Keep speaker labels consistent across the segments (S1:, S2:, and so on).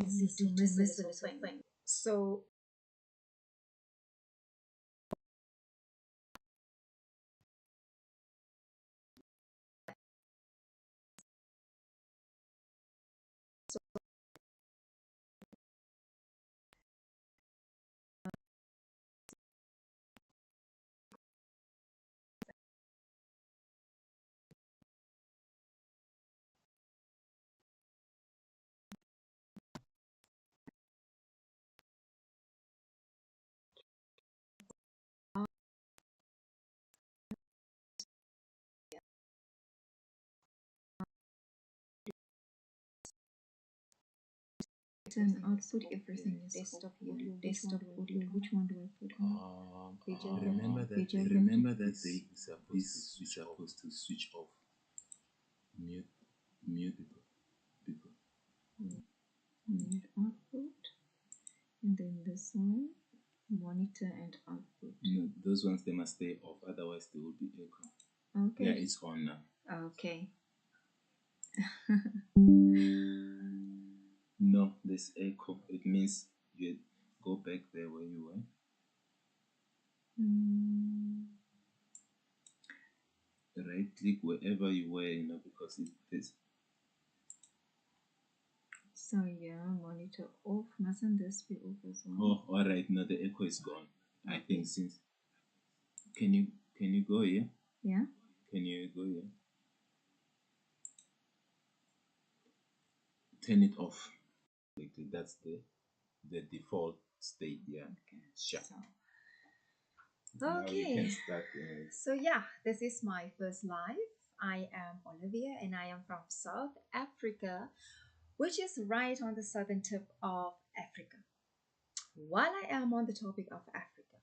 S1: easy to miss a little thing. So
S2: and output everything is desktop audio. Which one do I put on?
S3: Remember that they supposed to switch off. Mute people.
S2: Mute output, and then this one, monitor and output.
S3: No, those ones they must stay off, otherwise they will be echo.
S2: Okay.
S3: Yeah, it's on now.
S2: Okay.
S3: No, this echo. It means you go back there where you were. Right click wherever you were, because it is.
S2: So yeah, monitor off. Mustn't this be off as well?
S3: Oh, all right. No, the echo is gone. I think since. Can you go here?
S2: Yeah.
S3: Can you go here? Turn it off. That's the default state. Yeah.
S1: Okay.
S3: Sure.
S1: So,
S3: Now you can start.
S1: so yeah, this is my first live. I am Olivia and I am from South Africa, which is right on the southern tip of Africa. While I am on the topic of Africa,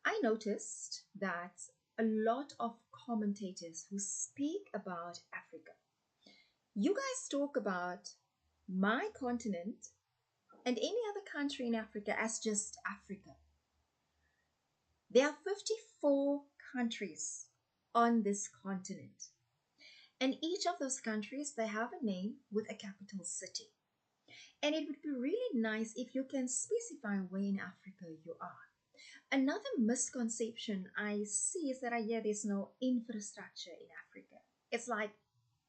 S1: I noticed that a lot of commentators who speak about Africa, you guys talk about my continent and any other country in Africa as just Africa. There are 54 countries on this continent. And each of those countries, they have a name with a capital city. And it would be really nice if you can specify where in Africa you are. Another misconception I see is that I hear there's no infrastructure in Africa. It's like,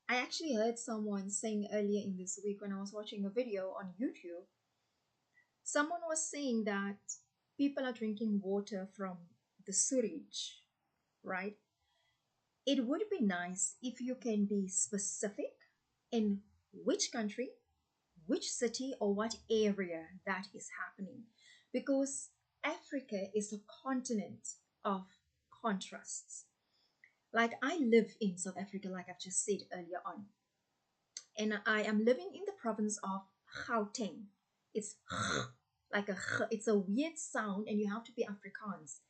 S1: I actually heard someone saying earlier in this week when I was watching a video on YouTube, someone was saying that people are drinking water from the sewage, right? It would be nice if you can be specific in which country, which city, or what area that is happening, because Africa is a continent of contrasts. Like, I live in South Africa, like I've just said earlier on, and I am living in the province of Gauteng. It's like it's a weird sound, and you have to be Afrikaans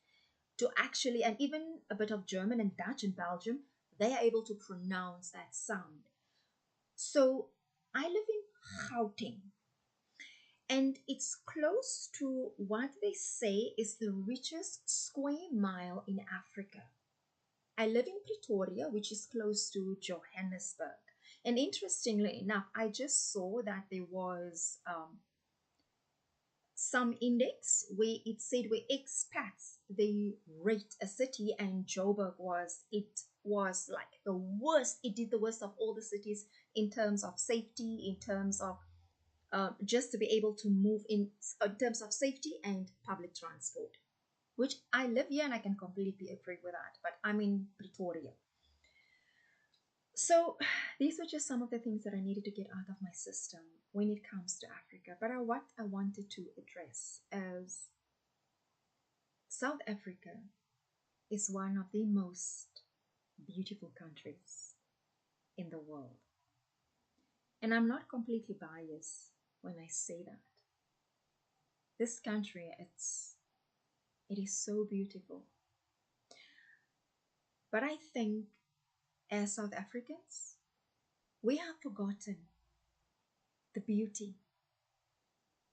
S1: to actually, and even a bit of German and Dutch in Belgium, they are able to pronounce that sound. So I live in Gauteng, and it's close to what they say is the richest square mile in Africa. I live in Pretoria, which is close to Johannesburg. And interestingly enough, I just saw that there was some index where it said where expats they rate a city, and Joburg was like the worst. It did the worst of all the cities in terms of safety, in terms of just to be able to move in terms of safety and public transport, which I live here and I can completely agree with that, but I'm in Pretoria. So these were just some of the things that I needed to get out of my system when it comes to Africa. But what I wanted to address is South Africa is one of the most beautiful countries in the world. And I'm not completely biased when I say that. This country, it is so beautiful. But I think as South Africans, we have forgotten the beauty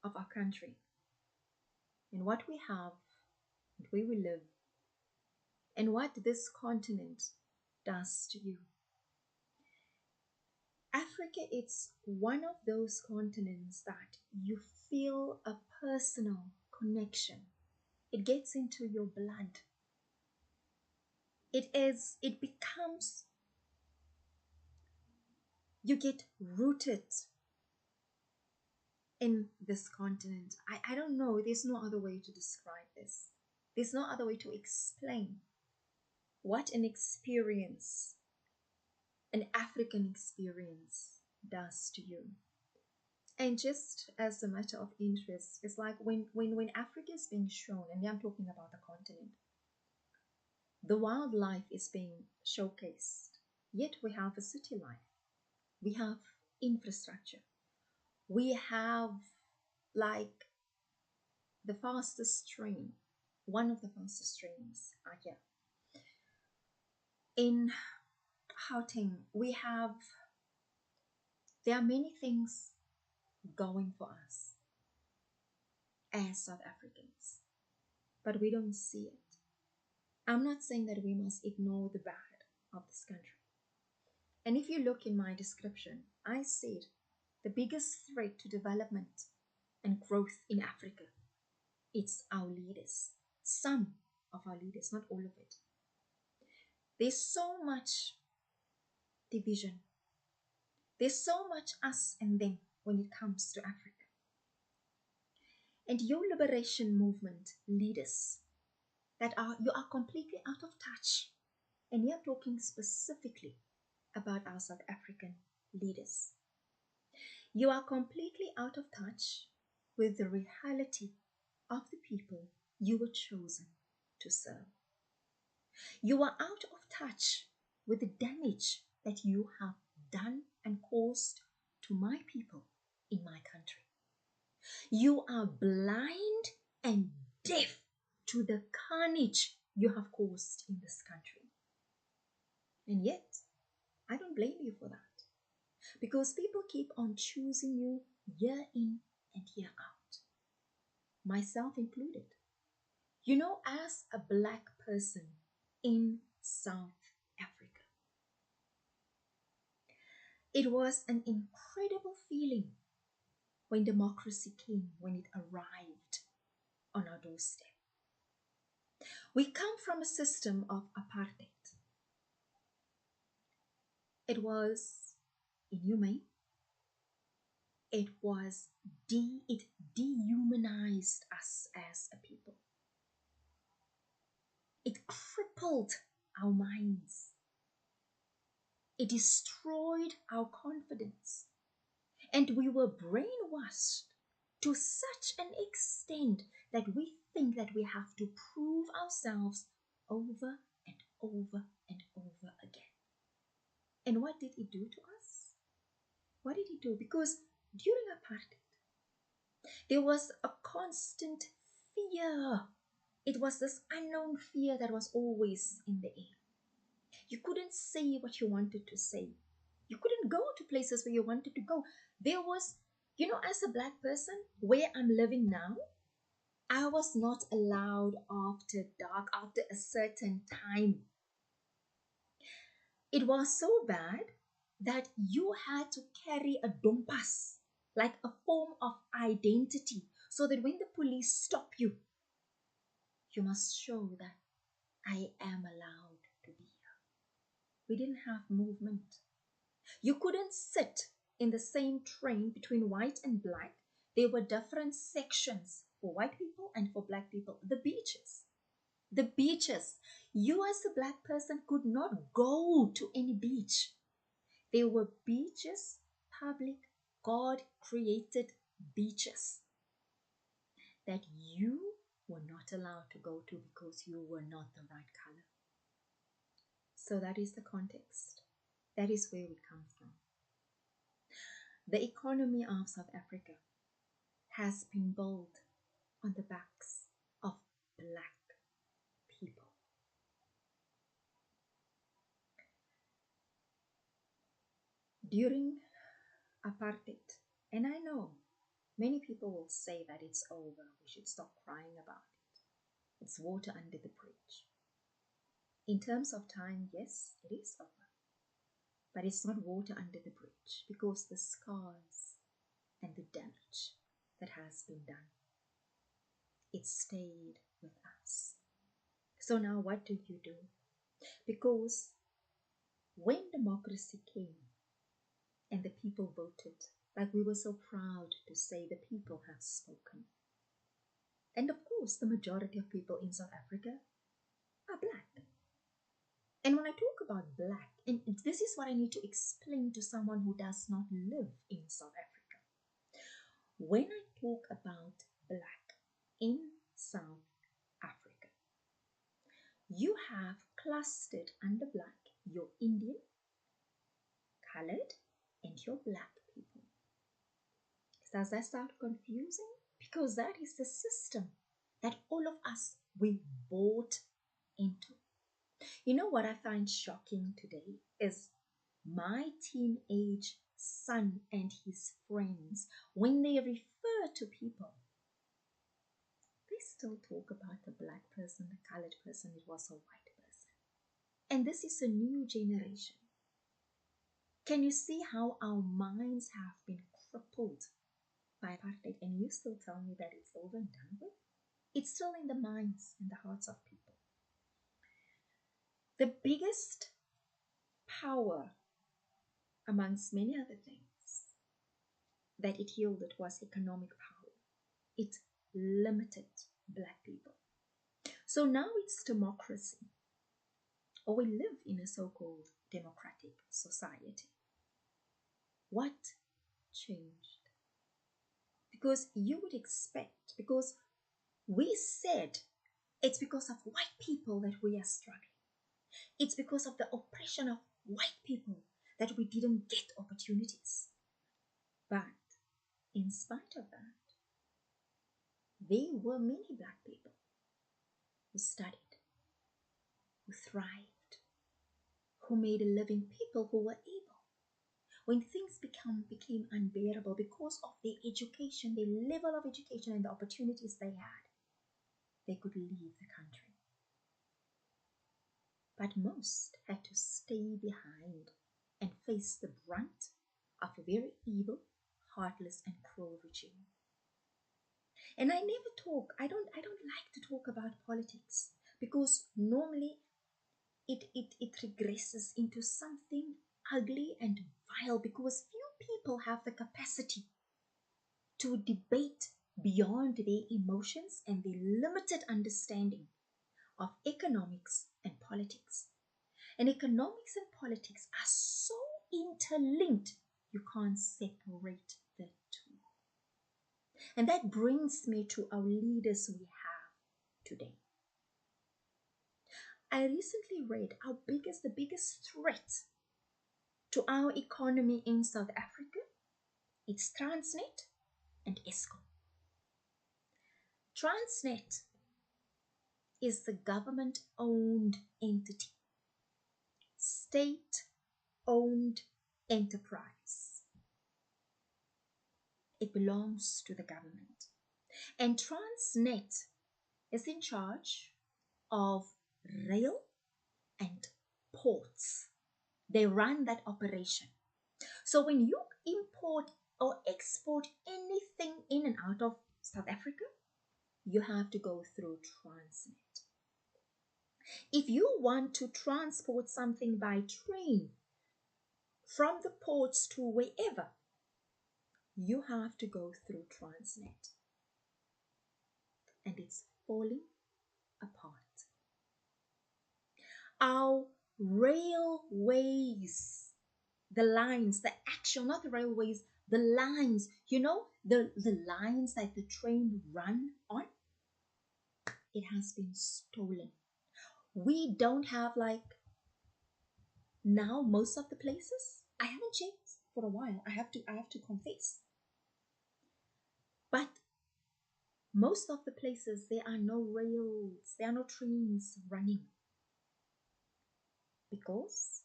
S1: of our country and what we have and where we live and what this continent does to you. Africa, it's one of those continents that you feel a personal connection. It gets into your blood. It becomes, you get rooted in this continent. I don't know, there's no other way to describe this. There's no other way to explain what an experience, an African experience, does to you. And just as a matter of interest, it's like when Africa is being shown, and I'm talking about the continent, the wildlife is being showcased. Yet we have a city life, we have infrastructure, we have like the fastest train, one of the fastest trains are here. In Gauteng, there are many things going for us as South Africans, but we don't see it. I'm not saying that we must ignore the bad of this country. And if you look in my description, I said the biggest threat to development and growth in Africa, it's our leaders. Some of our leaders, not all of it. There's so much division. There's so much us and them when it comes to Africa. And your liberation movement leaders you are completely out of touch. And we are talking specifically about our South African leaders. You are completely out of touch with the reality of the people you were chosen to serve. You are out of touch with the damage that you have done and caused to my people in my country. You are blind and deaf to the carnage you have caused in this country. And yet, I don't blame you for that, because people keep on choosing you year in and year out, myself included. You know, as a Black person in South Africa, it was an incredible feeling when democracy came, when it arrived on our doorstep. We come from a system of apartheid. It was inhumane. It dehumanized us as a people. It crippled our minds. It destroyed our confidence. And we were brainwashed to such an extent that we think that we have to prove ourselves over and over and over again. And what did it do to us? What did it do? Because during apartheid, there was a constant fear. It was this unknown fear that was always in the air. You couldn't say what you wanted to say. You couldn't go to places where you wanted to go. There was, as a Black person, where I'm living now, I was not allowed after dark, after a certain time. It was so bad that you had to carry a dompas, like a form of identity, so that when the police stop you, you must show that I am allowed to be here. We didn't have movement. You couldn't sit in the same train between white and Black. There were different sections for white people and for Black people. The beaches. You as a Black person could not go to any beach. There were beaches, public, God-created beaches that you were not allowed to go to because you were not the right color. So that is the context. That is where we come from. The economy of South Africa has been built on the backs of Black people. During apartheid, and I know many people will say that it's over, we should stop crying about it. It's water under the bridge. In terms of time, yes, it is over. But it's not water under the bridge because the scars and the damage that has been done, it stayed with us. So now what do? Because when democracy came and the people voted, like we were so proud to say the people have spoken. And of course, the majority of people in South Africa are black. And when I talk about black, and this is what I need to explain to someone who does not live in South Africa. When I talk about black in South Africa, you have clustered under black your Indian, colored, and your black people. Does that sound confusing? Because that is the system that all of us, we bought into. You know what I find shocking today is my teenage son and his friends, when they refer to people, they still talk about the black person, the colored person, it was a white person. And this is a new generation. Can you see how our minds have been crippled by apartheid? And you still tell me that it's over and done with? It's still in the minds and the hearts of people. The biggest power, amongst many other things, that it yielded was economic power. It limited black people. So now it's democracy, or we live in a so-called democratic society. What changed? Because you would expect, because we said it's because of white people that we are struggling. It's because of the oppression of white people that we didn't get opportunities. But in spite of that, there were many black people who studied, who thrived, who made a living, people who were able. When things became unbearable because of their education, their level of education and the opportunities they had, they could leave the country. But most had to stay behind and face the brunt of a very evil, heartless, and cruel regime. And I don't like to talk about politics, because normally it regresses into something ugly and vile, because few people have the capacity to debate beyond their emotions and their limited understanding of economics and politics. And economics and politics are so interlinked, you can't separate the two. And that brings me to our leaders we have today. I recently read the biggest threat to our economy in South Africa. It's Transnet and Eskom. Transnet is the government-owned entity, state-owned enterprise. It belongs to the government. And Transnet is in charge of rail and ports. They run that operation. So when you import or export anything in and out of South Africa, you have to go through Transnet. If you want to transport something by train from the ports to wherever, you have to go through Transnet. And it's falling apart. Our railways, the lines, the actual, not the railways, the lines, the lines that the train run on, it has been stolen. We don't have, now most of the places, I haven't checked for a while, I have to confess, but most of the places, there are no rails, there are no trains running, because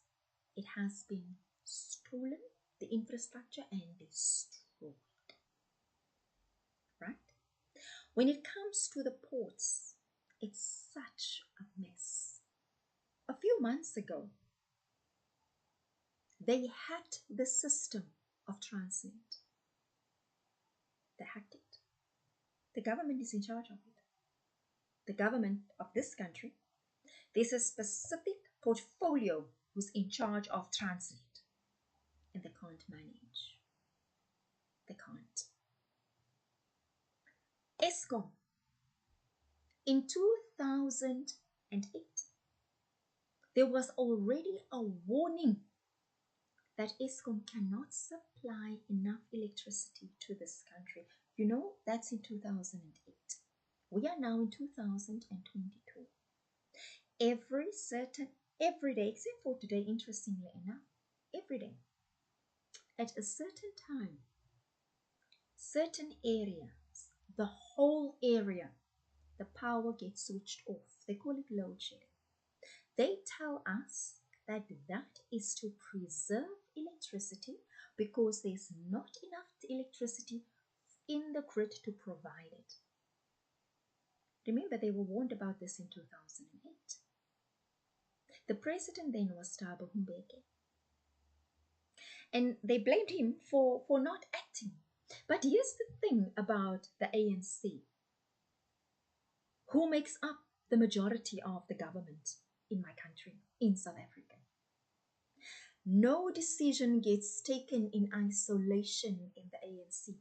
S1: it has been stolen, the infrastructure, and destroyed. Right? When it comes to the ports, it's such a mess. A few months ago, They hacked the system of Transnet. They hacked it. The government is in charge of it. The government of this country, there's a specific portfolio who's in charge of Transnet, and they can't manage. They can't. ESCOM, in 2008, there was already a warning that ESCOM cannot supply enough electricity to this country. You know, that's in 2008. We are now in 2022. Every day, except for today, interestingly enough, every day, at a certain time, certain areas, the whole area, the power gets switched off. They call it load shedding. They tell us that that is to preserve electricity because there's not enough electricity in the grid to provide it. Remember, they were warned about this in 2008. The president then was Thabo Mbeki, and they blamed him for not acting. But here's the thing about the ANC, who makes up the majority of the government in my country, in South Africa. No decision gets taken in isolation in the ANC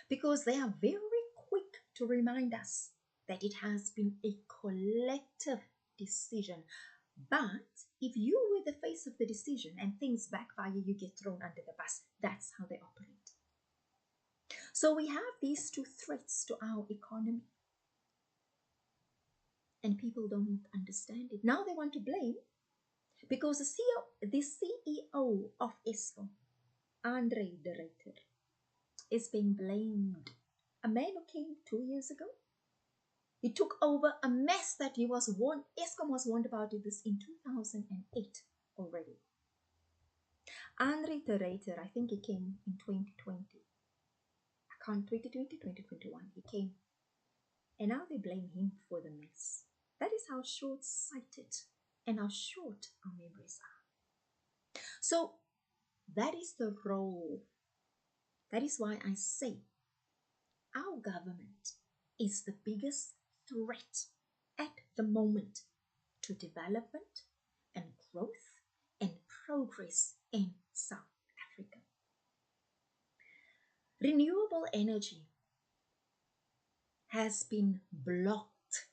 S1: because they are very quick to remind us that it has been a collective decision. But if you were the face of the decision and things backfire, you get thrown under the bus. That's how they operate. So we have these two threats to our economy, and people don't understand it. Now they want to blame because the CEO of ESCOM, Andre de Ruyter, is being blamed. A man who came 2 years ago. He took over a mess that he was warned. ESCOM was warned about this in 2008 already. Andre de Ruyter, I think he came in 2020. 2020, 2021, he came. And now they blame him for the mess. That is how short-sighted and how short our memories are. So that is the role. That is why I say our government is the biggest threat at the moment to development and growth and progress in South Africa. Renewable energy has been blocked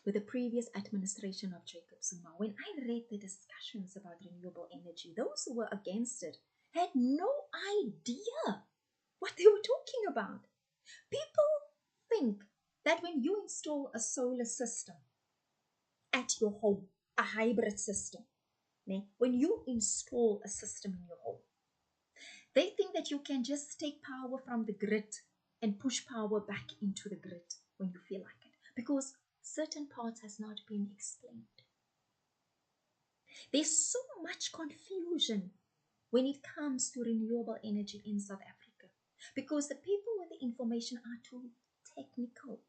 S1: with the previous administration of Jacob Zuma. When I read the discussions about renewable energy, those who were against it had no idea what they were talking about. People think that when you install a solar system at your home, a hybrid system, when you install a system in your home, they think that you can just take power from the grid and push power back into the grid when you feel like it, because certain parts has not been explained. There's so much confusion when it comes to renewable energy in South Africa because the people with the information are too technical.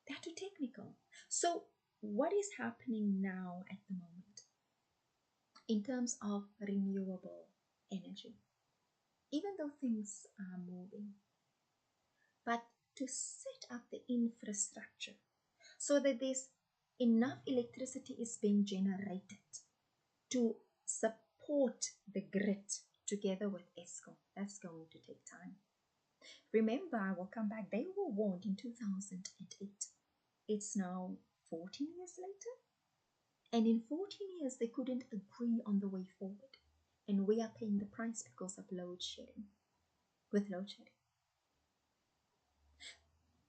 S1: They're too technical. So what is happening now at the moment in terms of renewable energy? Even though things are moving, but to set up the infrastructure so that there's enough electricity is being generated to support the grid together with ESCOM, that's going to take time. Remember, I will come back, they were warned in 2008. It's now 14 years later, and in 14 years they couldn't agree on the way forward, and we are paying the price because of load shedding. With load shedding,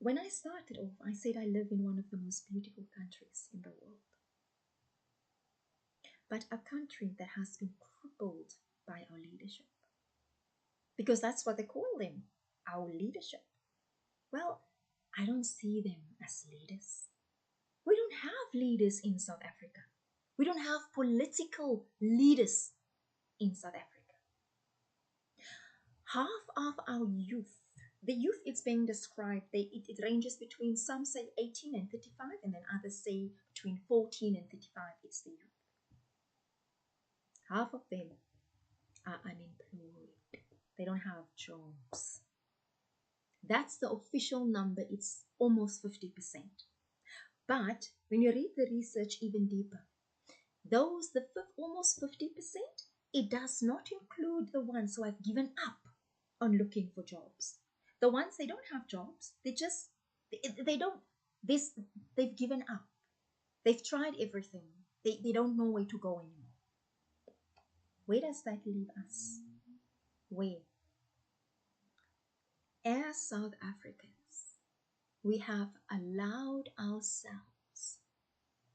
S1: when I started off, I said I live in one of the most beautiful countries in the world, but a country that has been crippled by our leadership, because that's what they call them, our leadership. Well, I don't see them as leaders. We don't have leaders in South Africa. We don't have political leaders in South Africa. Half of our youth, the youth is being described, it ranges between, some say 18 and 35, and then others say between 14 and 35, it's the youth. Half of them are unemployed. They don't have jobs. That's the official number. It's almost 50%. But when you read the research even deeper, almost 50%, it does not include the ones who have given up on looking for jobs. The ones they don't have jobs, they don't this they've given up. They've tried everything. They don't know where to go anymore. Where does that leave us? Where? As South Africans, we have allowed ourselves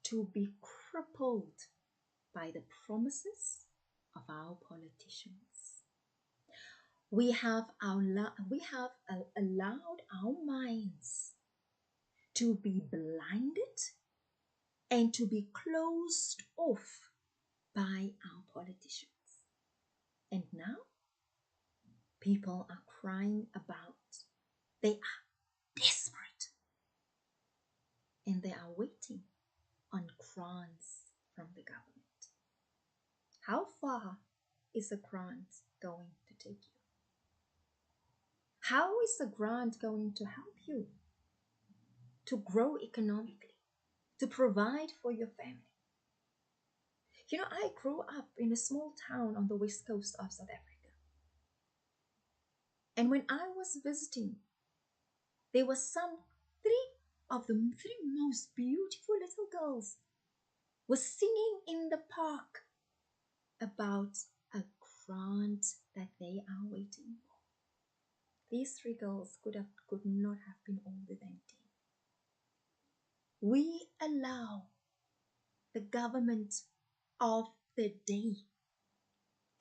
S1: to be crippled by the promises of our politicians. We have allowed our minds to be blinded and to be closed off by our politicians. And now people are crying about, they are desperate, and they are waiting on grants from the government. How far is a grant going to take you? How is the grant going to help you to grow economically, to provide for your family? You know, I grew up in a small town on the west coast of South Africa. And when I was visiting, there were three most beautiful little girls were singing in the park about a grant that they are waiting for. These three girls could not have been older than 10. We allow the government of the day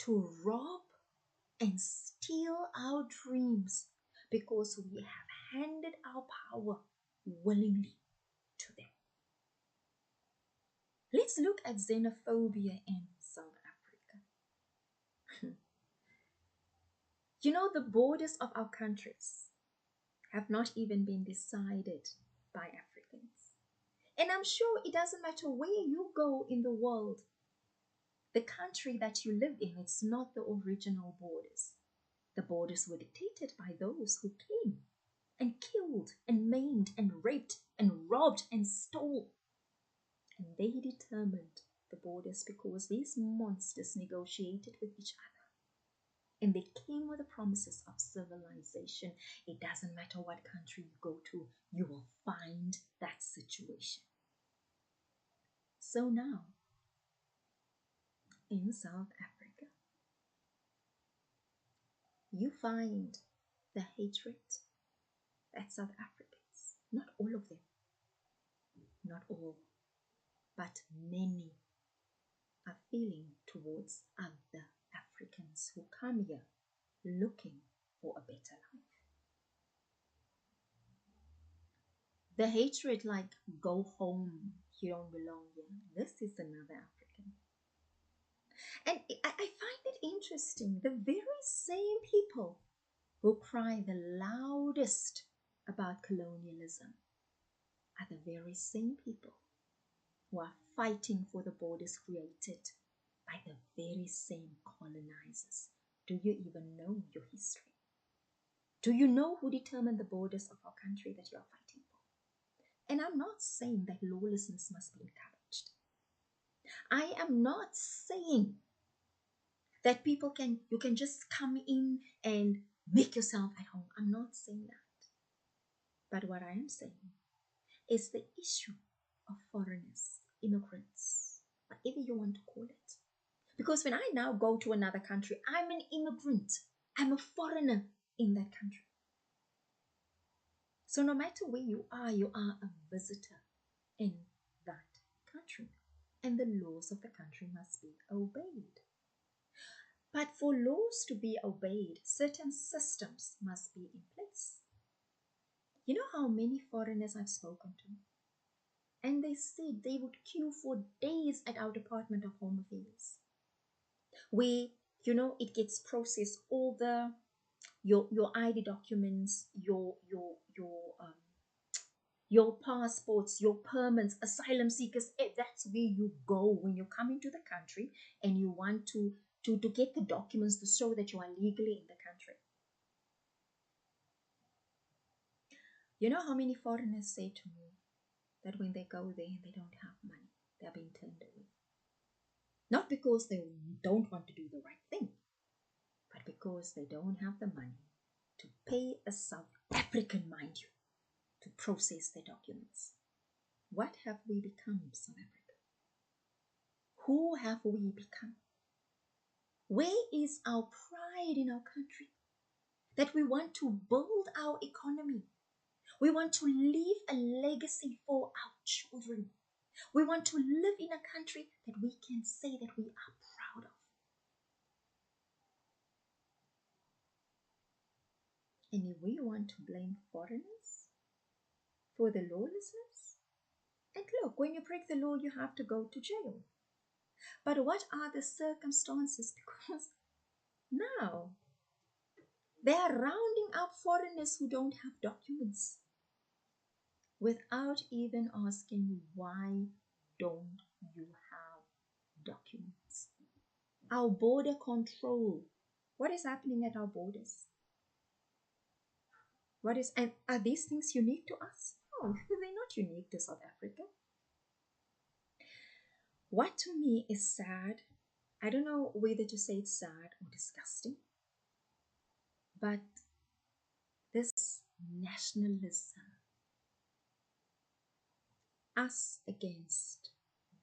S1: to rob and steal our dreams because we have handed our power willingly to them. Let's look at xenophobia in South Africa. You know, the borders of our countries have not even been decided by Africans. And I'm sure it doesn't matter where you go in the world, the country that you live in, it's not the original borders. The borders were dictated by those who came and killed and maimed and raped and robbed and stole. And they determined the borders because these monsters negotiated with each other. And they came with the promises of civilization. It doesn't matter what country you go to, you will find that situation. So now, in South Africa, you find the hatred that South Africans, not all of them, not all, but many are feeling towards other Africans who come here looking for a better life. The hatred like, go home, you don't belong here. This is another African. And I find it interesting. The very same people who cry the loudest about colonialism are the very same people who are fighting for the borders created by the very same colonizers. Do you even know your history? Do you know who determined the borders of our country that you are fighting for? And I'm not saying that lawlessness must be encouraged. I am not saying that you can just come in and make yourself at home. I'm not saying that. But what I am saying is the issue of foreigners, immigrants, whatever you want to call it. Because when I now go to another country, I'm an immigrant. I'm a foreigner in that country. So no matter where you are a visitor in that country. And the laws of the country must be obeyed. But for laws to be obeyed, certain systems must be in place. You know how many foreigners I've spoken to? And they said they would queue for days at our Department of Home Affairs. Where, it gets processed, all your ID documents, your your passports, your permits, asylum seekers. That's where you go when you come into the country and you want to get the documents to show that you are legally in the country. You know how many foreigners say to me that when they go there and they don't have money, they're being turned away. Not because they don't want to do the right thing, but because they don't have the money to pay a South African, mind you, to process their documents. What have we become, South Africa? Who have we become? Where is our pride in our country? That we want to build our economy. We want to leave a legacy for our children. We want to live in a country that we can say that we are proud of. And if we want to blame foreigners for the lawlessness, and look, when you break the law, you have to go to jail. But what are the circumstances? Because now they are rounding up foreigners who don't have documents without even asking, why don't you have documents? Our border control. What is happening at our borders? And are these things unique to us? No, they're not unique to South Africa. What to me is sad, I don't know whether to say it's sad or disgusting, but this nationalism, us against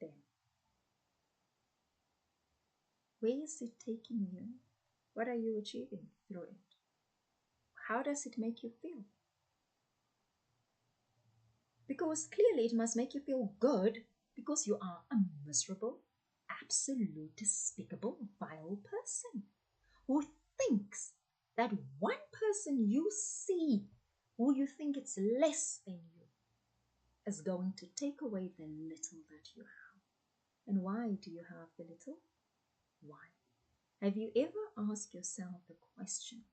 S1: them, where is it taking you? What are you achieving through it? How does it make you feel? Because clearly it must make you feel good, because you are a miserable, absolute, despicable, vile person who thinks that one person you see, who you think it's less than you, is going to take away the little that you have. And why do you have the little? Why? Have you ever asked yourself the question,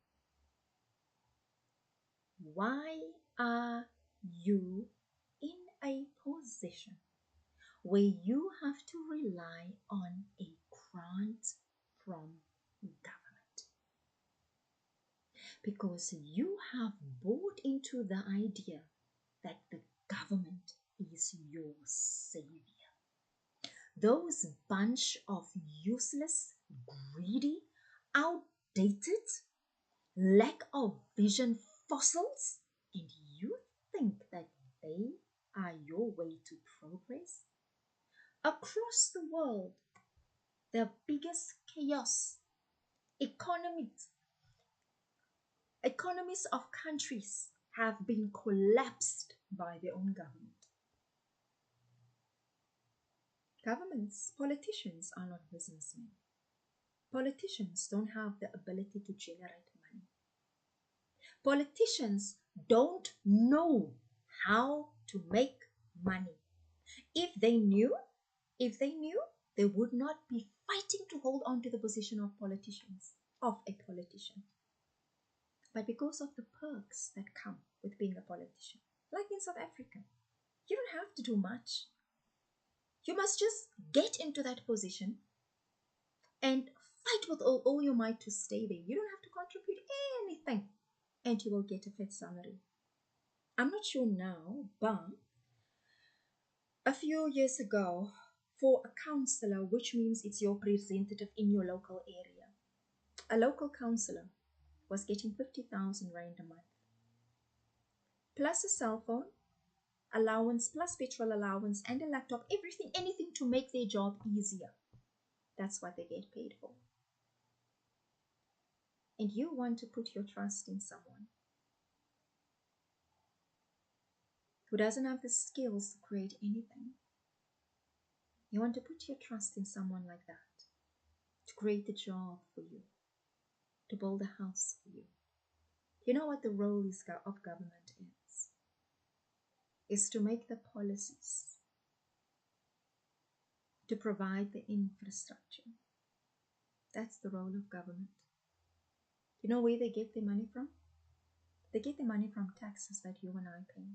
S1: why are you in a position where you have to rely on a grant from government? Because you have bought into the idea that the government is your savior. Those bunch of useless, greedy, outdated, lack of vision fossils, and you think that they are your way to progress? Across the world, the biggest chaos, economies of countries have been collapsed by their own government. Governments, politicians are not businessmen. Politicians don't have the ability to generate money. Politicians don't know how to make money. If they knew, they would not be fighting to hold on to the position of a politician. But because of the perks that come with being a politician, like in South Africa, you don't have to do much. You must just get into that position and fight with all your might to stay there. You don't have to contribute anything, and you will get a fat salary. I'm not sure now, but a few years ago, for a councillor, which means it's your representative in your local area, a local councillor was getting 50,000 rand a month, plus a cell phone allowance, plus petrol allowance, and a laptop, anything to make their job easier. That's what they get paid for. And you want to put your trust in someone who doesn't have the skills to create anything. You want to put your trust in someone like that to create the job for you, to build a house for you. You know what the role of government is? Is to make the policies, to provide the infrastructure. That's the role of government. You know where they get their money from? They get the money from taxes that you and I pay.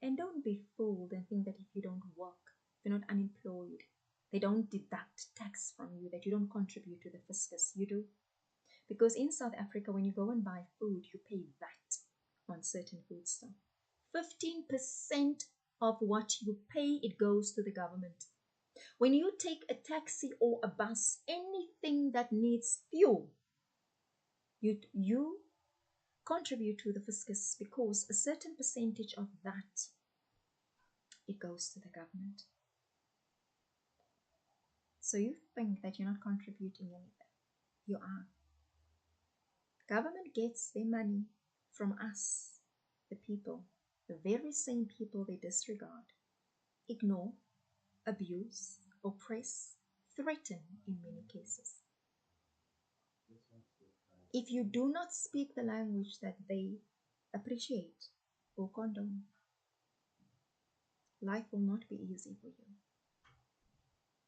S1: And don't be fooled and think that if you don't work, if you're not unemployed, they don't deduct tax from you, that you don't contribute to the fiscus. You do. Because in South Africa, when you go and buy food, you pay VAT on certain food stuff. 15% of what you pay, it goes to the government. When you take a taxi or a bus, anything that needs fuel, you contribute to the fiscus, because a certain percentage of that, it goes to the government. So you think that you're not contributing anything. You are. Government gets their money from us, the people, the very same people they disregard, ignore, abuse, oppress, threaten in many cases. If you do not speak the language that they appreciate or condone, life will not be easy for you.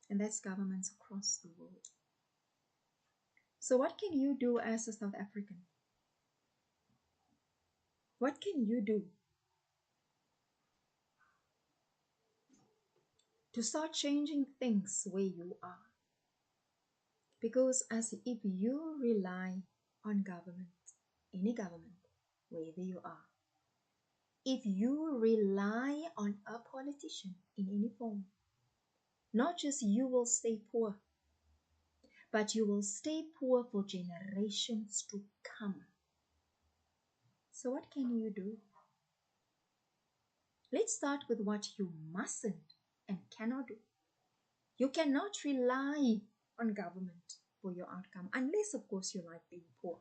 S1: And that's governments across the world. So what can you do as a South African? What can you do to start changing things where you are? Because as if you rely on government, any government, wherever you are, if you rely on a politician in any form, not just you will stay poor, but you will stay poor for generations to come. So what can you do? Let's start with what you mustn't and cannot do. You cannot rely on government for your outcome, unless, of course, you like being poor.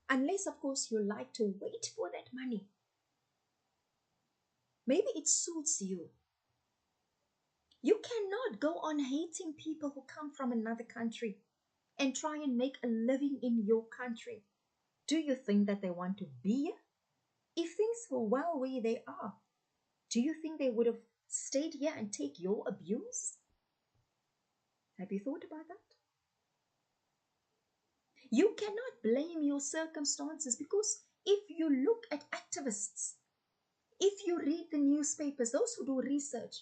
S1: Unless, of course, you like to wait for that money. Maybe it suits you. You cannot go on hating people who come from another country and try and make a living in your country. Do you think that they want to be here? If things were well where they are, do you think they would have stayed here and take your abuse? Have you thought about that? You cannot blame your circumstances, because if you look at activists, if you read the newspapers, those who do research,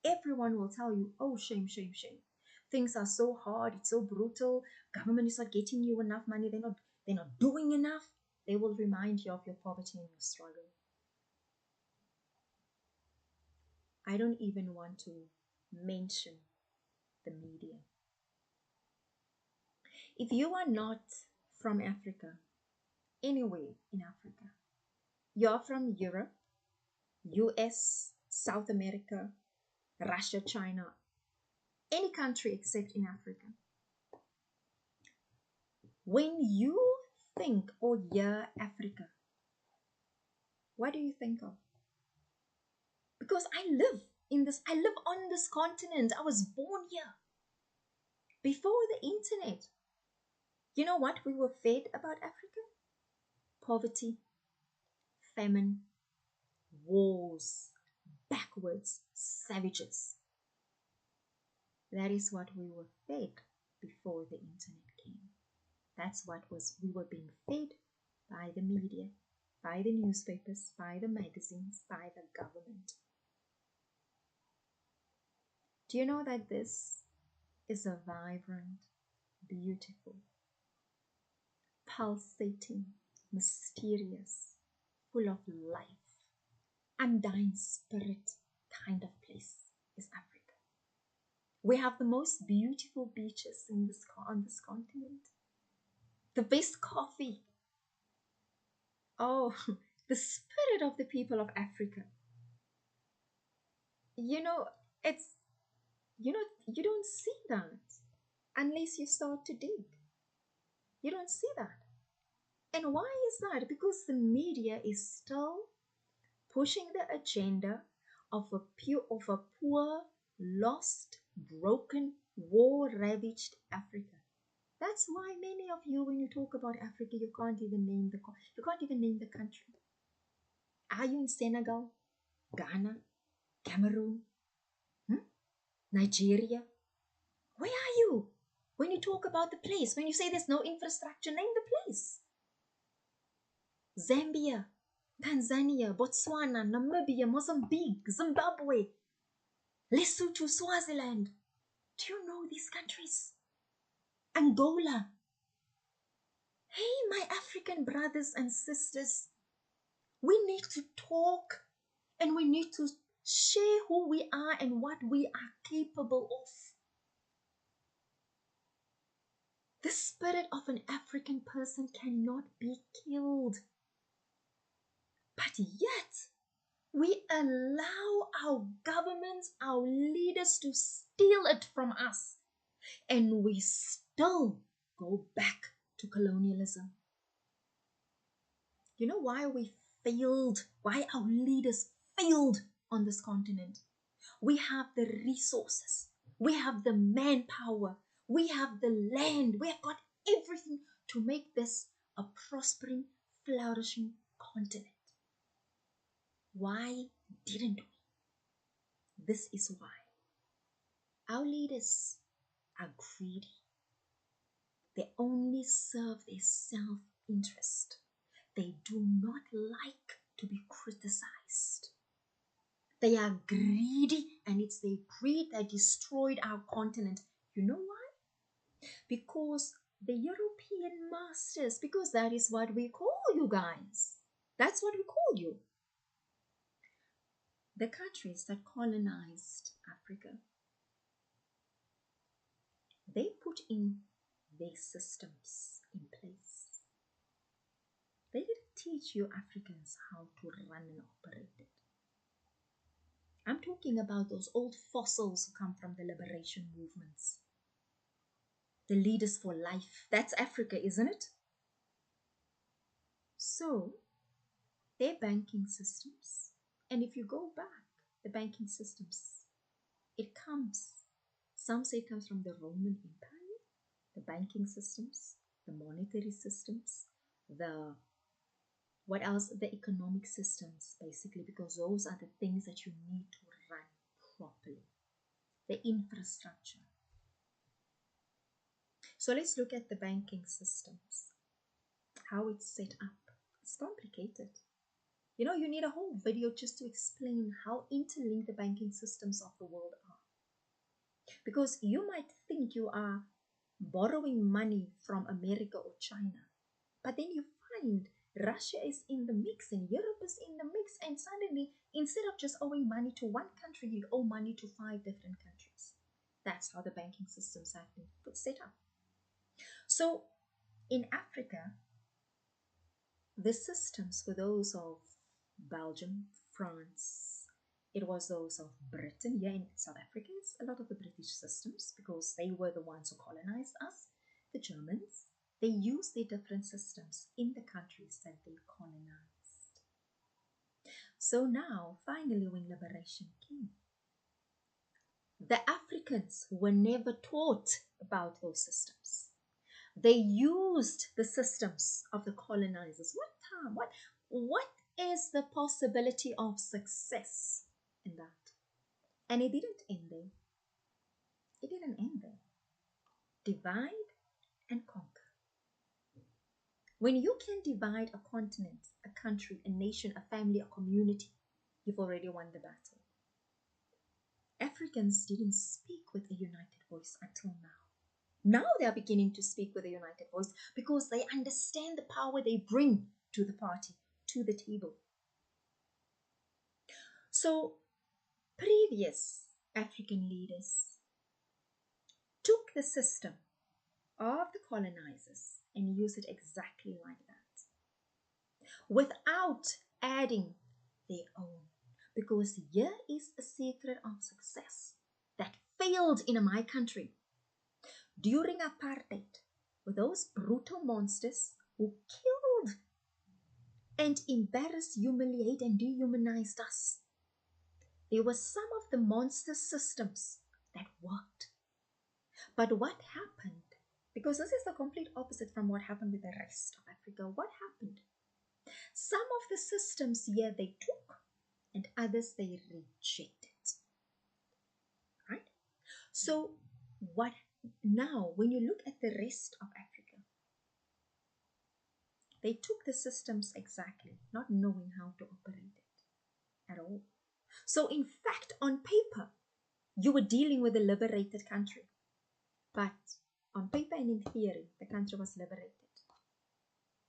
S1: everyone will tell you, oh, shame, shame, shame. Things are so hard, it's so brutal. Government is not getting you enough money. They're not doing enough. They will remind you of your poverty and your struggle. I don't even want to mention the media. If you are not from Africa, anywhere in Africa, you're from Europe, US, South America, Russia, China, any country except in Africa. When you think or hear Africa, what do you think of? Because I live on this continent. I was born here. Before the internet, you know what we were fed about Africa? Poverty, famine, wars, backwards, savages. That is what we were fed before the internet came. That's what we were being fed by the media, by the newspapers, by the magazines, by the government. Do you know that this is a vibrant, beautiful, pulsating, mysterious, full of life, undying spirit kind of place is Africa. We have the most beautiful beaches on this continent, the best coffee. Oh, the spirit of the people of Africa. You know, you don't see that unless you start to dig. You don't see that. And why is that? Because the media is still pushing the agenda of a poor, lost, broken, war-ravaged Africa. That's why many of you, when you talk about Africa, you can't even name the country. Are you in Senegal, Ghana, Cameroon, Nigeria? Where are you? When you talk about the place, when you say there's no infrastructure, name the place. Zambia, Tanzania, Botswana, Namibia, Mozambique, Zimbabwe, Lesotho, Swaziland. Do you know these countries? Angola. Hey, my African brothers and sisters, we need to talk and we need to share who we are and what we are capable of. The spirit of an African person cannot be killed. But yet, we allow our governments, our leaders to steal it from us. And we still go back to colonialism. You know why we failed? Why our leaders failed on this continent? We have the resources. We have the manpower. We have the land. We have got everything to make this a prospering, flourishing continent. Why didn't we? This is why. Our leaders are greedy. They only serve their self-interest. They do not like to be criticized. They are greedy, and it's their greed that destroyed our continent. You know why? Because the European masters, because that is what we call you guys. That's what we call you. The countries that colonized Africa, they put in their systems in place. They didn't teach you Africans how to run and operate it. I'm talking about those old fossils who come from the liberation movements. The leaders for life. That's Africa, isn't it? So, their banking systems, and if you go back, the banking systems, some say it comes from the Roman Empire, the banking systems, the monetary systems, what else? The economic systems, basically, because those are the things that you need to run properly. The infrastructure. So let's look at the banking systems, how it's set up. It's complicated. You know, you need a whole video just to explain how interlinked the banking systems of the world are. Because you might think you are borrowing money from America or China, but then you find Russia is in the mix and Europe is in the mix, and suddenly, instead of just owing money to one country, you owe money to 5 different countries. That's how the banking systems have been set up. So, in Africa, the systems were those of Belgium, France. It was those of Britain. Here in South Africa, it's a lot of the British systems because they were the ones who colonized us. The Germans, they used their different systems in the countries that they colonized. So now, finally, when liberation came, the Africans were never taught about those systems. They used the systems of the colonizers. What is the possibility of success in that? And it didn't end there. It didn't end there. Divide and conquer. When you can divide a continent, a country, a nation, a family, a community, you've already won the battle. Africans didn't speak with a united voice until now. Now they are beginning to speak with a united voice because they understand the power they bring to the party, to the table. So, previous African leaders took the system of the colonizers and used it exactly like that, without adding their own. Because here is a secret of success that failed in my country. During apartheid, with those brutal monsters who killed and embarrassed, humiliated, and dehumanized us, there were some of the monster systems that worked. But what happened? Because this is the complete opposite from what happened with the rest of Africa. What happened? Some of the systems here they took, and others they rejected. Right? So what now, when you look at the rest of Africa, They took the systems exactly, not knowing how to operate it at all. So, in fact, on paper, you were dealing with a liberated country. But on paper and in theory, the country was liberated.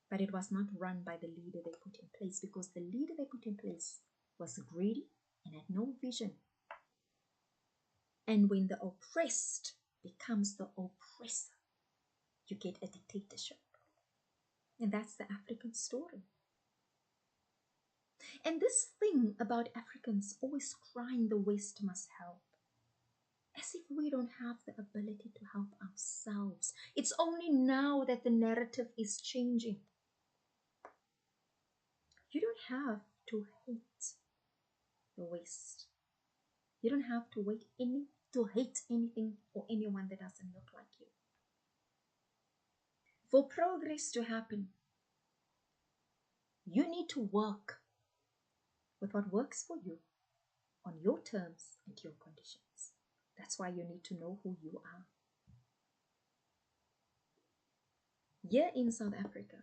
S1: But it was not run by the leader they put in place, because the leader they put in place was greedy and had no vision. And when the oppressed becomes the oppressor, you get a dictatorship. And that's the African story. And this thing about Africans always crying the West must help, as if we don't have the ability to help ourselves. It's only now that the narrative is changing. You don't have to hate the West. You don't have to hate anything or anyone that doesn't look like you. For progress to happen, you need to work with what works for you on your terms and your conditions. That's why you need to know who you are. Here in South Africa,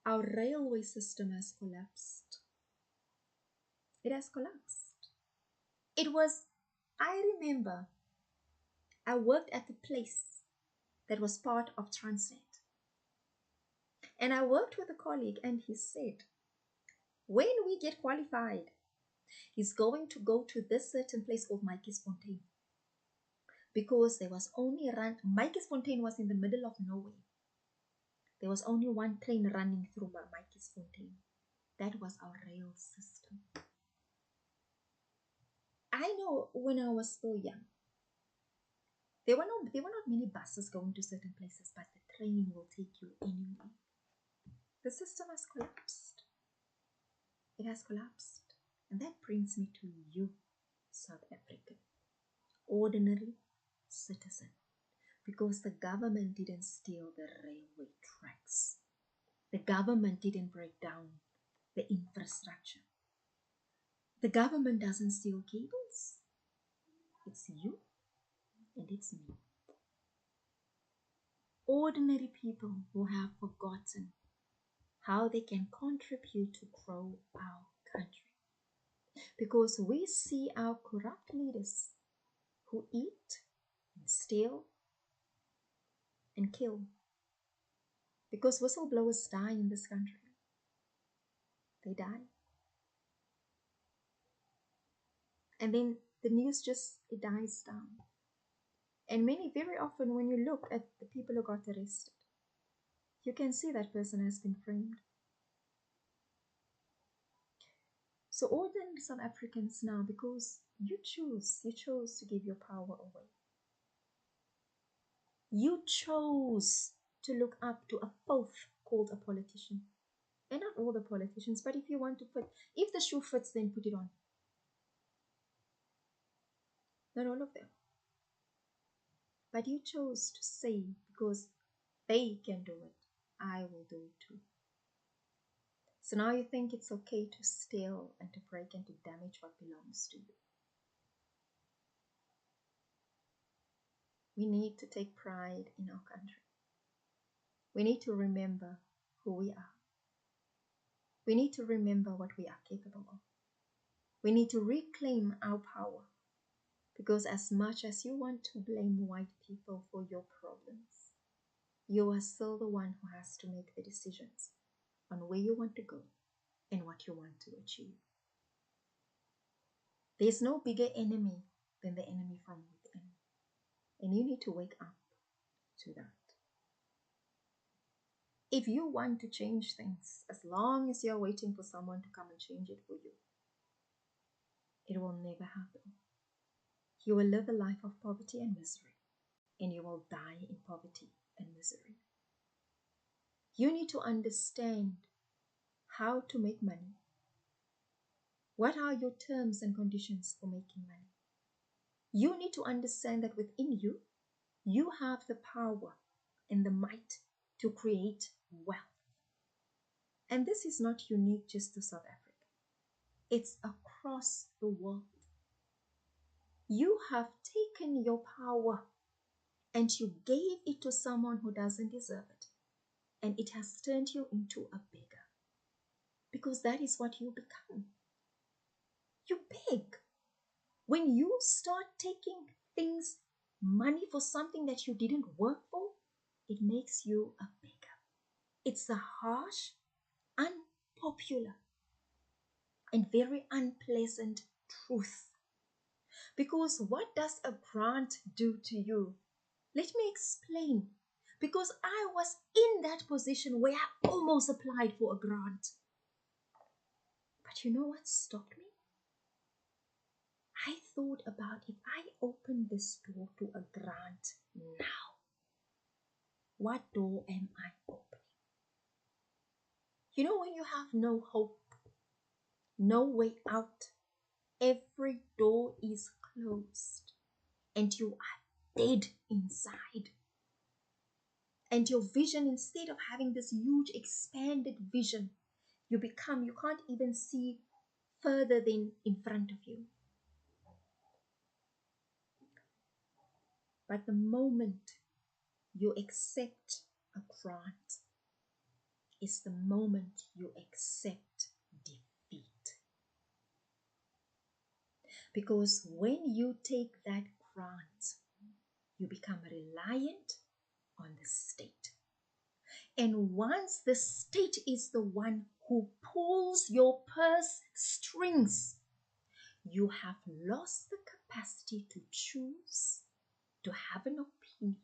S1: our railway system has collapsed. It has collapsed. I remember, I worked at the place that was part of Transnet. And I worked with a colleague, and he said, when we get qualified, he's going to go to this certain place called Fontaine. Because there was only Fontaine was in the middle of nowhere. There was only one train running through Fontaine. That was our rail system. I know when I was still young, there were not many buses going to certain places, but the train will take you anywhere. The system has collapsed. It has collapsed. And that brings me to you, South Africa, ordinary citizen, because the government didn't steal the railway tracks. The government didn't break down the infrastructure. The government doesn't steal cables. It's you and it's me. Ordinary people who have forgotten how they can contribute to grow our country. Because we see our corrupt leaders who eat and steal and kill. Because whistleblowers die in this country. They die. And then the news it dies down. And very often when you look at the people who got arrested, you can see that person has been framed. So ordinary South Africans now, because you chose to give your power away. You chose to look up to a oaf called a politician. And not all the politicians, but if you want to if the shoe fits, then put it on. Not all of them. But you chose to say, because they can do it, I will do it too. So now you think it's okay to steal and to break and to damage what belongs to you. We need to take pride in our country. We need to remember who we are. We need to remember what we are capable of. We need to reclaim our power. Because as much as you want to blame white people for your problems, you are still the one who has to make the decisions on where you want to go and what you want to achieve. There's no bigger enemy than the enemy from within. And you need to wake up to that. If you want to change things, as long as you're waiting for someone to come and change it for you, it will never happen. You will live a life of poverty and misery, and you will die in poverty and misery. You need to understand how to make money. What are your terms and conditions for making money? You need to understand that within you, you have the power and the might to create wealth. And this is not unique just to South Africa. It's across the world. You have taken your power and you gave it to someone who doesn't deserve it. and it has turned you into a beggar. Because that is what you become. You beg. When you start taking things, money for something that you didn't work for, it makes you a beggar. It's a harsh, unpopular, and very unpleasant truth. Because what does a grant do to you? Let me explain. Because I was in that position where I almost applied for a grant. But you know what stopped me? I thought about, if I open this door to a grant now, what door am I opening? You know, when you have no hope, no way out, every door is closed and you are dead inside. And your vision, instead of having this huge expanded vision, you can't even see further than in front of you. But the moment you accept a grant is the moment you accept defeat. Because when you take that grant, you become reliant on the state. And once the state is the one who pulls your purse strings, you have lost the capacity to choose, to have an opinion,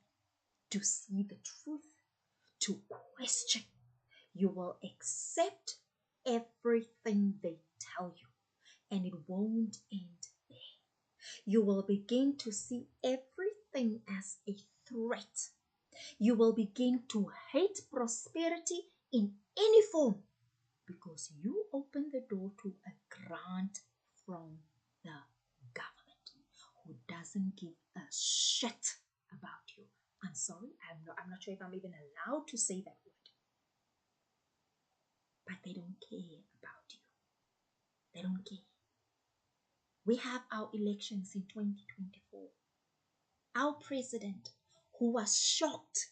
S1: to see the truth, to question. You will accept everything they tell you, and it won't end there. You will begin to see everything as a threat. You will begin to hate prosperity in any form because you open the door to a grant from the government who doesn't give a shit about you. I'm sorry, I'm not sure if I'm even allowed to say that word. But they don't care about you. They don't care. We have our elections in 2024. Our president, who was shocked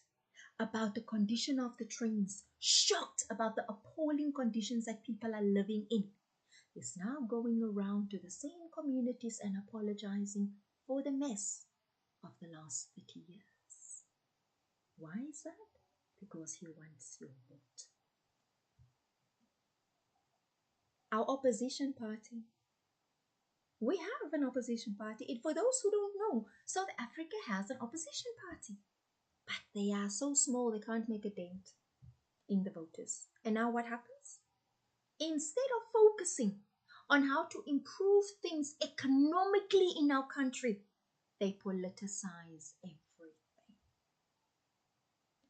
S1: about the condition of the trains, shocked about the appalling conditions that people are living in, is now going around to the same communities and apologizing for the mess of the last 30 years. Why is that? Because he wants your vote. Our opposition party. We have an opposition party. And for those who don't know, South Africa has an opposition party. But they are so small they can't make a dent in the voters. And now what happens? Instead of focusing on how to improve things economically in our country, they politicize everything.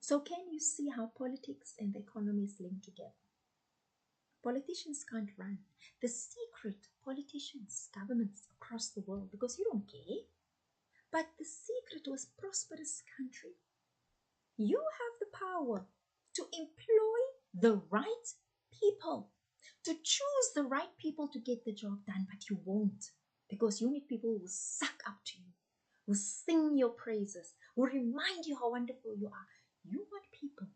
S1: So can you see how politics and the economy is linked together? Politicians can't run. The secret, politicians, governments across the world, because you don't care. But the secret to a prosperous country, you have the power to employ the right people, to choose the right people to get the job done, but you won't, because you need people who suck up to you, who sing your praises, who remind you how wonderful you are. You want people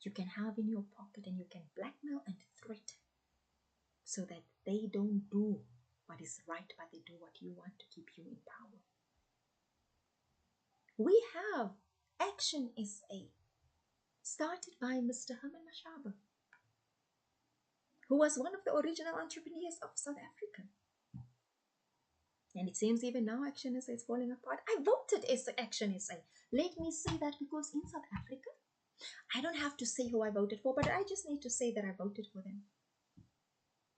S1: you can have in your pocket and you can blackmail and threaten so that they don't do what is right, but they do what you want to keep you in power. We have Action SA, started by Mr. Herman Mashaba, who was one of the original entrepreneurs of South Africa. And it seems even now Action SA is falling apart. I voted as Action SA. Let me say that, because in South Africa, I don't have to say who I voted for, but I just need to say that I voted for them.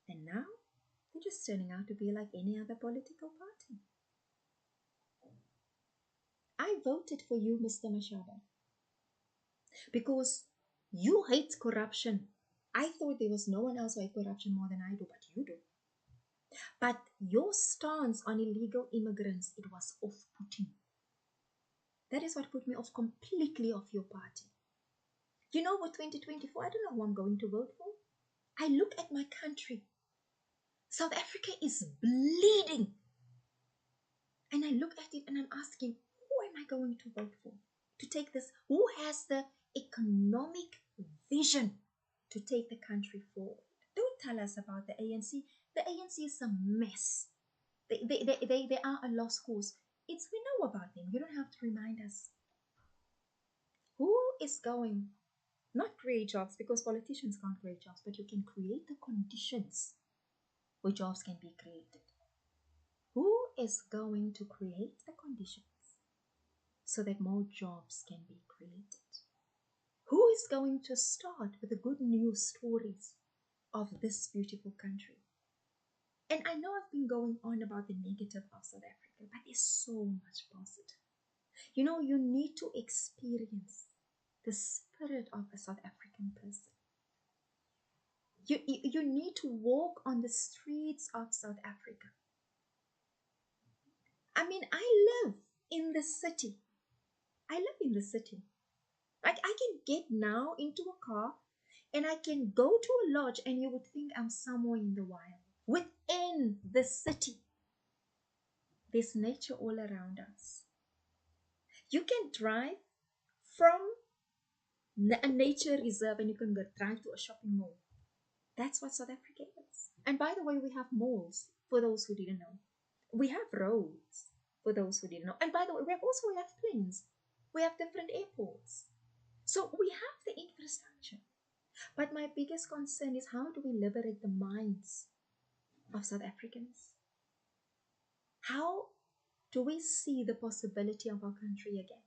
S1: And now, they're just turning out to be like any other political party. I voted for you, Mr. Mashaba, because you hate corruption. I thought there was no one else who hates corruption more than I do, but you do. But your stance on illegal immigrants, it was off-putting. That is what put me off completely of your party. You know what, 2024, I don't know who I'm going to vote for. I look at my country. South Africa is bleeding. And I look at it and I'm asking, who am I going to vote for? To take this, who has the economic vision to take the country forward. Don't tell us about the ANC. The ANC is a mess. They are a lost cause. We know about them. You don't have to remind us. Who is going, not create jobs, because politicians can't create jobs, but you can create the conditions where jobs can be created. Who is going to create the conditions so that more jobs can be created? Who is going to start with the good news stories of this beautiful country? And I know I've been going on about the negative of South Africa, but there's so much positive. You know, you need to experience the spirit of a South African person. You need to walk on the streets of South Africa. I mean, I live in the city. Like, I can get now into a car and I can go to a lodge and you would think I'm somewhere in the wild. Within the city, there's nature all around us. You can drive from a nature reserve and you can drive to a shopping mall. That's what South Africa is. And by the way, we have malls, for those who didn't know. We have roads, for those who didn't know. And by the way, we have planes. We have different airports. So we have the infrastructure. But my biggest concern is, how do we liberate the minds of South Africans? How do we see the possibility of our country again?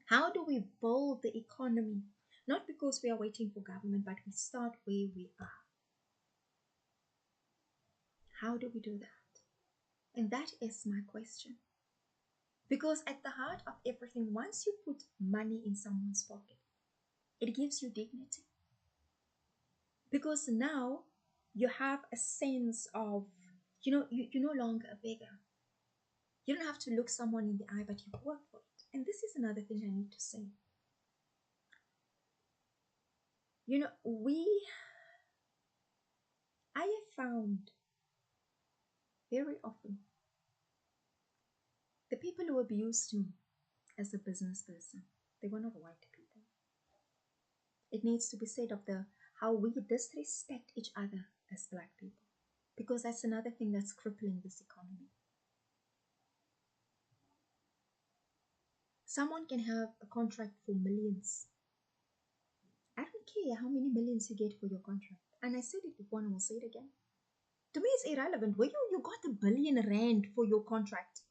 S1: How do we build the economy? Not because we are waiting for government, but we start where we are. How do we do that? And that is my question. Because at the heart of everything, once you put money in someone's pocket, it gives you dignity. Because now you have a sense of, you're no longer a beggar. You don't have to look someone in the eye, but you work for it. And this is another thing I need to say. I have found very often the people who abused me as a business person, they were not white people. It needs to be said of how we disrespect each other as black people, because that's another thing that's crippling this economy. Someone can have a contract for millions. I don't care how many millions you get for your contract. And I said it before and I will say it again. To me, it's irrelevant. Where you got R1 billion for your contract.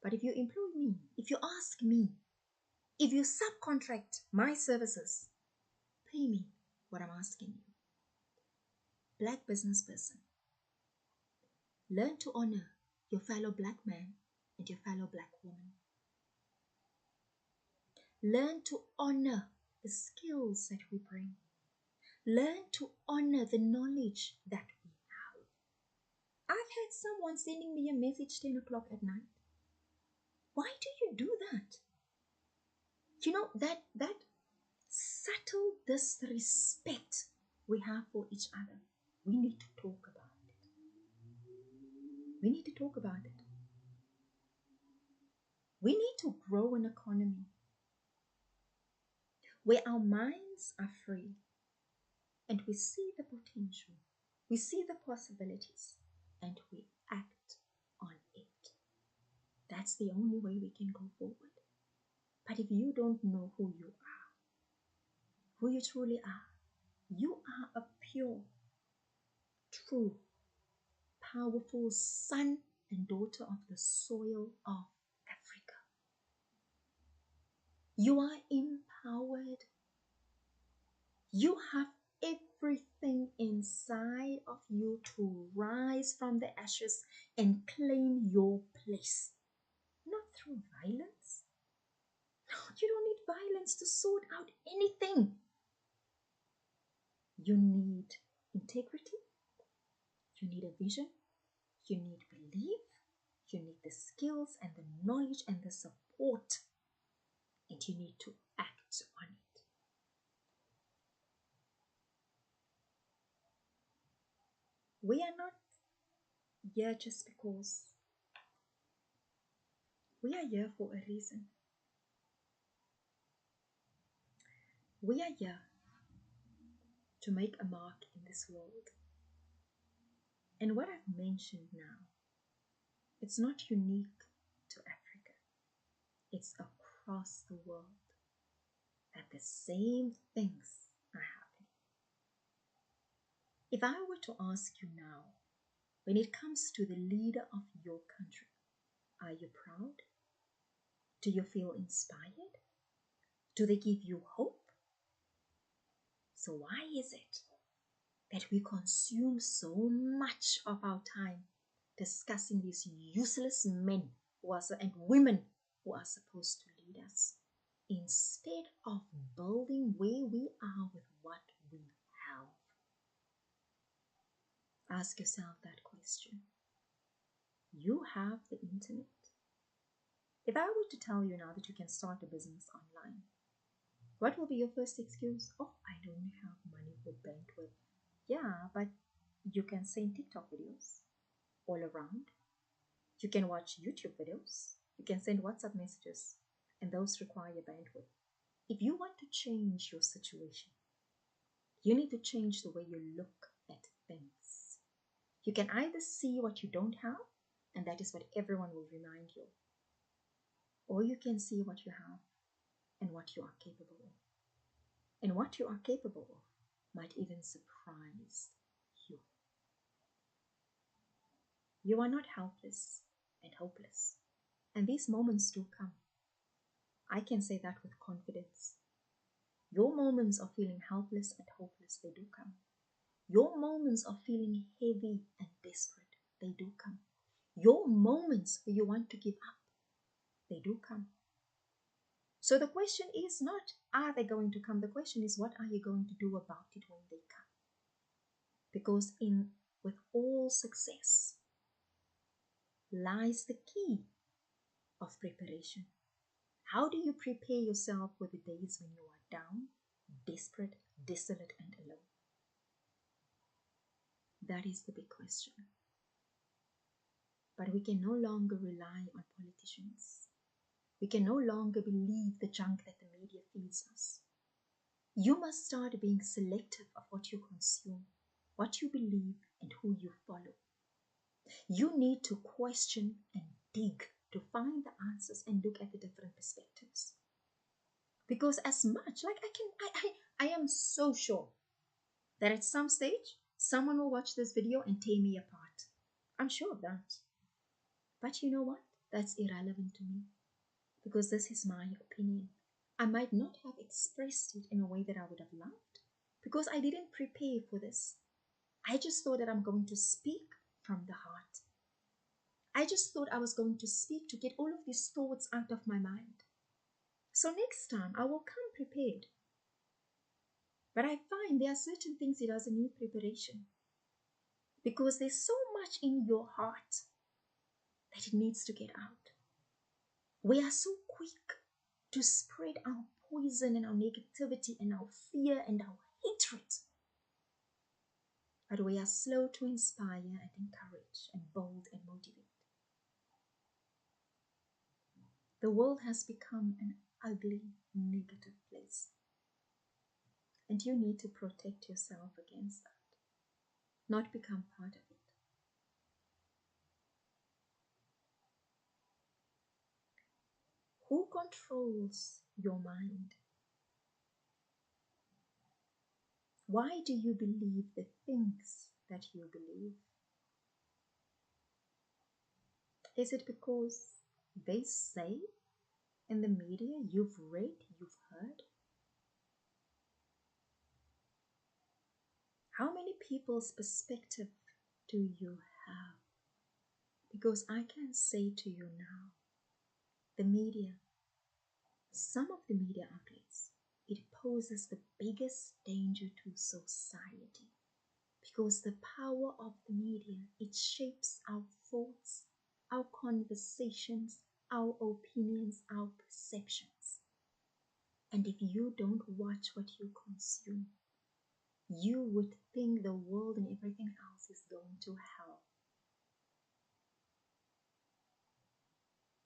S1: But if you employ me, if you ask me, if you subcontract my services, pay me what I'm asking you. Black business person, learn to honor your fellow black man and your fellow black woman. Learn to honor the skills that we bring. Learn to honor the knowledge that we have. I've had someone sending me a message 10 o'clock at night. Why do you do that? You know, that subtle disrespect we have for each other, we need to talk about it. We need to talk about it. We need to grow an economy where our minds are free and we see the potential, we see the possibilities, and we act on it. That's the only way we can go forward. But if you don't know who you truly are, you are a pure, true, powerful son and daughter of the soil of Africa. You are empowered. You have everything inside of you to rise from the ashes and claim your place. Not through violence. No, you don't need violence to sort out anything. You need integrity. You need a vision. You need belief. You need the skills and the knowledge and the support. And you need to act on it. We are not here just because. We are here for a reason. We are here to make a mark in this world. And what I've mentioned now, it's not unique to Africa. It's across the world that the same things are happening. If I were to ask you now, when it comes to the leader of your country, are you proud? Do you feel inspired? Do they give you hope? So why is it that we consume so much of our time discussing these useless men and women who are supposed to lead us, instead of building where we are with what we have? Ask yourself that question. You have the internet. If I were to tell you now that you can start a business online, what will be your first excuse? Oh, I don't have money for bandwidth. Yeah, but you can send TikTok videos all around. You can watch YouTube videos. You can send WhatsApp messages, and those require bandwidth. If you want to change your situation, you need to change the way you look at things. You can either see what you don't have, and that is what everyone will remind you, or you can see what you have and what you are capable of. And what you are capable of might even surprise you. You are not helpless and hopeless. And these moments do come. I can say that with confidence. Your moments of feeling helpless and hopeless, they do come. Your moments of feeling heavy and desperate, they do come. Your moments where you want to give up, they do come. So the question is not, are they going to come? The question is, what are you going to do about it when they come? Because with all success lies the key of preparation. How do you prepare yourself for the days when you are down, desperate, desolate, and alone? That is the big question. But we can no longer rely on politicians. We can no longer believe the junk that the media feeds us. You must start being selective of what you consume, what you believe, and who you follow. You need to question and dig to find the answers and look at the different perspectives. Because as much, like I am so sure that at some stage, someone will watch this video and tear me apart. I'm sure of that. But you know what? That's irrelevant to me. Because this is my opinion. I might not have expressed it in a way that I would have loved, because I didn't prepare for this. I just thought that I'm going to speak from the heart. I just thought I was going to speak to get all of these thoughts out of my mind. So next time I will come prepared. But I find there are certain things it doesn't need preparation, because there's so much in your heart that it needs to get out. We are so quick to spread our poison and our negativity and our fear and our hatred. But we are slow to inspire and encourage and bold and motivate. The world has become an ugly, negative place. And you need to protect yourself against that, not become part of it. Who controls your mind? Why do you believe the things that you believe? Is it because they say in the media, you've read, you've heard? How many people's perspective do you have? Because I can say to you now, the media, some of the media outlets, it poses the biggest danger to society. Because the power of the media, it shapes our thoughts, our conversations, our opinions, our perceptions. And if you don't watch what you consume, you would think the world and everything else is going to hell.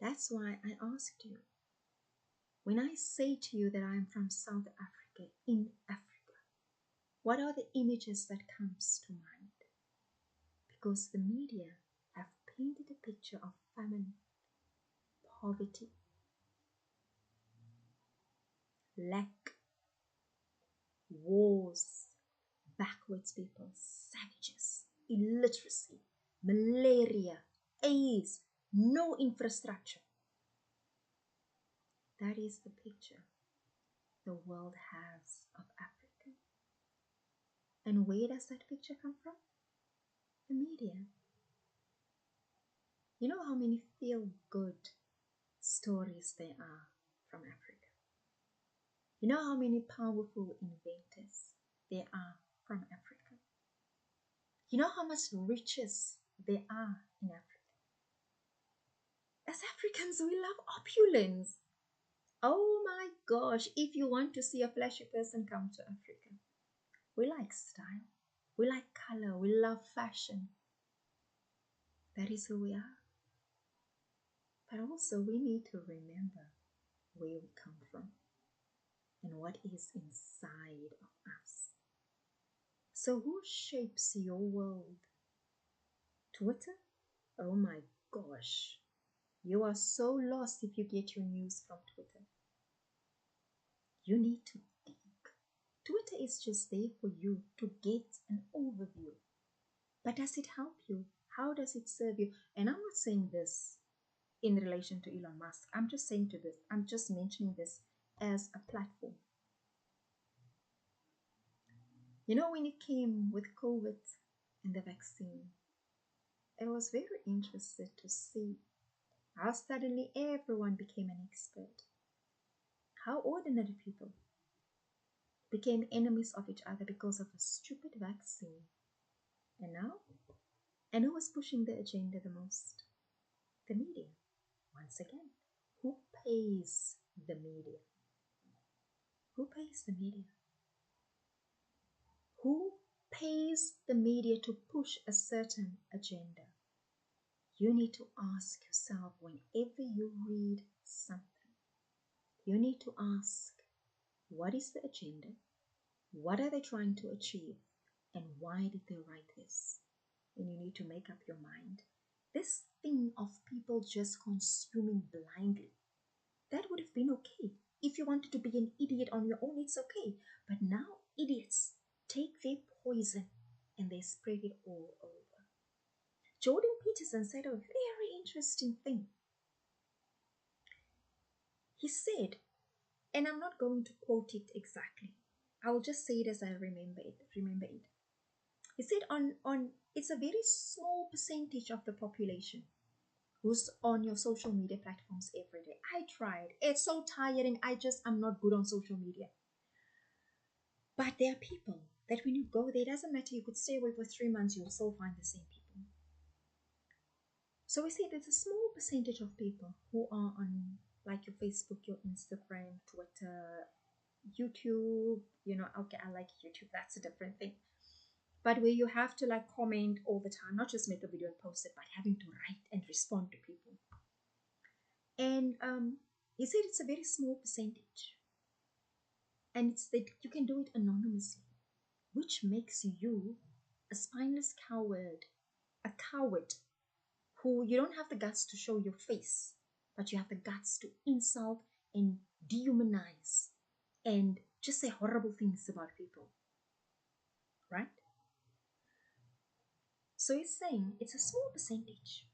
S1: That's why I asked you. When I say to you that I am from South Africa, okay, in Africa, what are the images that comes to mind? Because the media have painted a picture of famine, poverty, lack, wars, backwards people, savages, illiteracy, malaria, AIDS, no infrastructure. That is the picture the world has of Africa. And where does that picture come from? The media. You know how many feel-good stories there are from Africa? You know how many powerful inventors there are from Africa? You know how much riches there are in Africa? As Africans, we love opulence. Oh my gosh, if you want to see a flashy person, come to Africa. We like style. We like color. We love fashion. That is who we are. But also, we need to remember where we come from and what is inside of us. So, who shapes your world? Twitter? Oh my gosh. You are so lost if you get your news from Twitter. You need to dig. Twitter is just there for you to get an overview. But does it help you? How does it serve you? And I'm not saying this in relation to Elon Musk. I'm just mentioning this as a platform. You know, when it came with COVID and the vaccine, I was very interested to see how suddenly everyone became an expert. How ordinary people became enemies of each other because of a stupid vaccine. And now, and who was pushing the agenda the most? The media. Once again, who pays the media? Who pays the media? Who pays the media to push a certain agenda? You need to ask yourself whenever you read something. You need to ask, what is the agenda? What are they trying to achieve? And why did they write this? And you need to make up your mind. This thing of people just consuming blindly, that would have been okay. If you wanted to be an idiot on your own, it's okay. But now idiots take their poison and they spread it all over. Jordan Peterson said a very interesting thing. He said, and I'm not going to quote it exactly. I will just say it as I remember it. He said on it's a very small percentage of the population who's on your social media platforms every day. I tried. It's so tiring. I'm not good on social media. But there are people that when you go there, it doesn't matter. You could stay away for 3 months, you'll still find the same people. So we see there's a small percentage of people who are on like your Facebook, your Instagram, Twitter, YouTube. You know, okay, I like YouTube. That's a different thing. But where you have to like comment all the time, not just make a video and post it, but having to write and respond to people. And he said it's a very small percentage. And it's that you can do it anonymously, which makes you a spineless coward, a coward who you don't have the guts to show your face, but you have the guts to insult and dehumanize and just say horrible things about people, right? So he's saying it's a small percentage.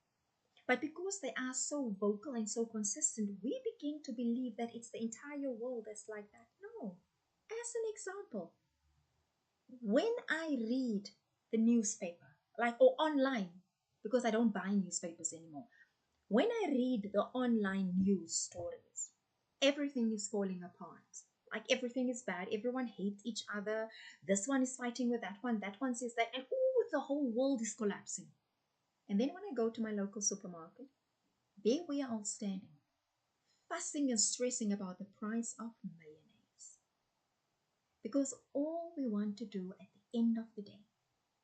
S1: But because they are so vocal and so consistent, we begin to believe that it's the entire world that's like that. No. As an example, when I read the newspaper, like or online, because I don't buy newspapers anymore, when I read the online news stories, everything is falling apart. Like everything is bad. Everyone hates each other. This one is fighting with that one says that, and oh, the whole world is collapsing. And then when I go to my local supermarket, there we are all standing, fussing and stressing about the price of mayonnaise. Because all we want to do at the end of the day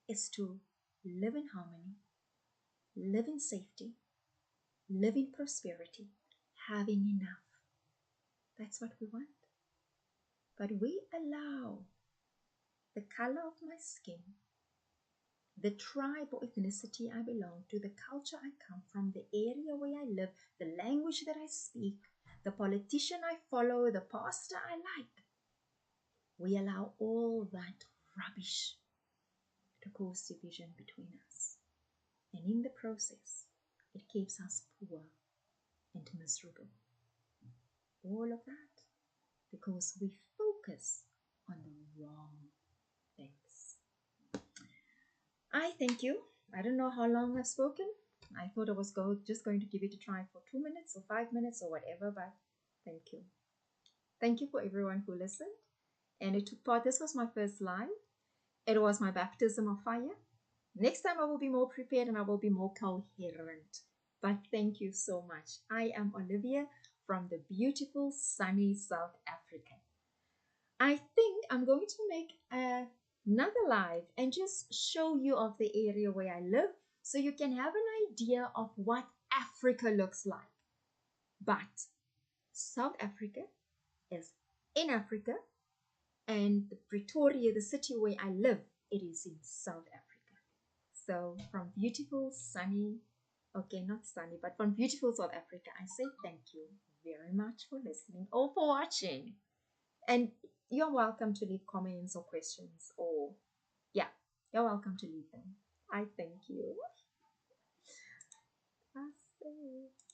S1: is to live in harmony, live in safety, live in prosperity, having enough. That's what we want. but we allow the color of my skin, the tribe or ethnicity I belong to, the culture I come from, the area where I live, the language that I speak, the politician I follow, the pastor I like. We allow all that rubbish to cause division between us. And in the process, it keeps us poor and miserable. All of that because we focus on the wrong things. I thank you. I don't know how long I've spoken. I thought I was just going to give it a try for 2 minutes or 5 minutes or whatever, but thank you. Thank you for everyone who listened and it took part. This was my first live. It was my baptism of fire. Next time I will be more prepared and I will be more coherent. But thank you so much. I am Olivia from the beautiful sunny South Africa. I think I'm going to make another live and just show you of the area where I live so you can have an idea of what Africa looks like. But South Africa is in Africa, and Pretoria, the city where I live, it is in South Africa. So from beautiful, sunny, okay, not sunny, but from beautiful South Africa, I say thank you very much for listening or for watching. And you're welcome to leave comments or questions, or yeah, you're welcome to leave them. I thank you. I say.